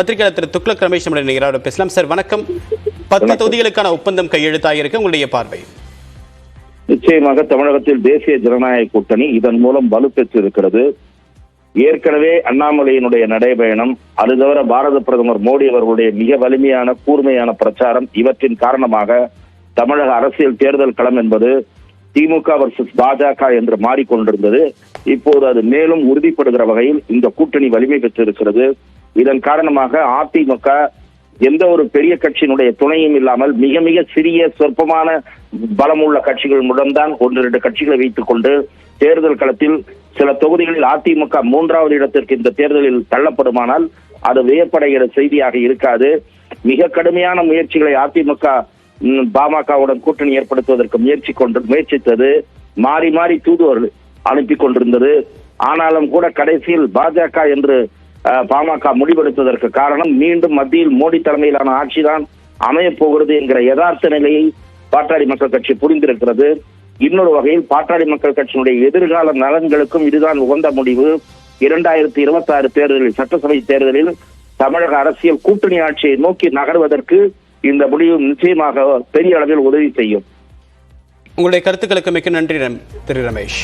பத்திரிகையாளர் திரு துக்ளக் ரமேஷ் நம்முடைய பேசலாம். சார் வணக்கம். 10 தொகுதிகளுக்கான ஒப்பந்தம் கையெழுத்தாகியிருக்கு, உங்களுடைய பார்வை? நிச்சயமாக தமிழகத்தில் தேசிய ஜனநாயக கூட்டணி இதன் மூலம் வலுப்பெற்று இருக்கிறது. ஏற்கனவே அண்ணாமலையினுடைய நடைபயணம், அது தவிர பாரத பிரதமர் மோடி அவர்களுடைய மிக வலிமையான கூர்மையான பிரச்சாரம், இவற்றின் காரணமாக தமிழக அரசியல் தேர்தல் களம் என்பது திமுக வர்சஸ் பாஜக என்று மாறிக்கொண்டிருந்தது. இப்போது அது மேலும் உறுதிப்படுகிற வகையில் இந்த கூட்டணி வலிமை பெற்றிருக்கிறது. இதன் காரணமாக அதிமுக எந்த ஒரு பெரிய கட்சியினுடைய துணையும் இல்லாமல் மிக மிக சிறிய சொற்பமான பலமுள்ள கட்சிகள் மூலம்தான் 1-2 கட்சிகளை வைத்துக் கொண்டு தேர்தல் களத்தில் சில தொகுதிகளில் அதிமுக 3வது இடத்திற்கு இந்த தேர்தலில் தள்ளப்படுமானால் அது வியப்படைகிற செய்தியாக இருக்காது. மிக கடுமையான முயற்சிகளை அதிமுக பாமகவுடன் கூட்டணி ஏற்படுத்துவதற்கு முயற்சித்தது. மாறி மாறி தூதுவர்கள் அனுப்பி கொண்டிருந்தது. ஆனாலும் கூட கடைசியில் பாஜக என்று பாமக முடிவெடுத்ததற்கு காரணம் மீண்டும் மத்தியில் மோடி தலைமையிலான ஆட்சிதான் அமையப் போகிறது என்கிற யதார்த்த நிலையை பாட்டாளி மக்கள் கட்சி புரிந்திருக்கிறது. இன்னொரு வகையில் பாட்டாளி மக்கள் கட்சியினுடைய எதிர்கால நலன்களுக்கும் இதுதான் உகந்த முடிவு. 2026 தேர்தலில், சட்டசபை தேர்தலில் தமிழக அரசியல் கூட்டணி ஆட்சியை நோக்கி நகர்வதற்கு இந்த முடிவு நிச்சயமாக பெரிய அளவில் உதவி செய்யும். உங்களுடைய கருத்துக்களுக்கு மிக்க நன்றி திரு ரமேஷ்.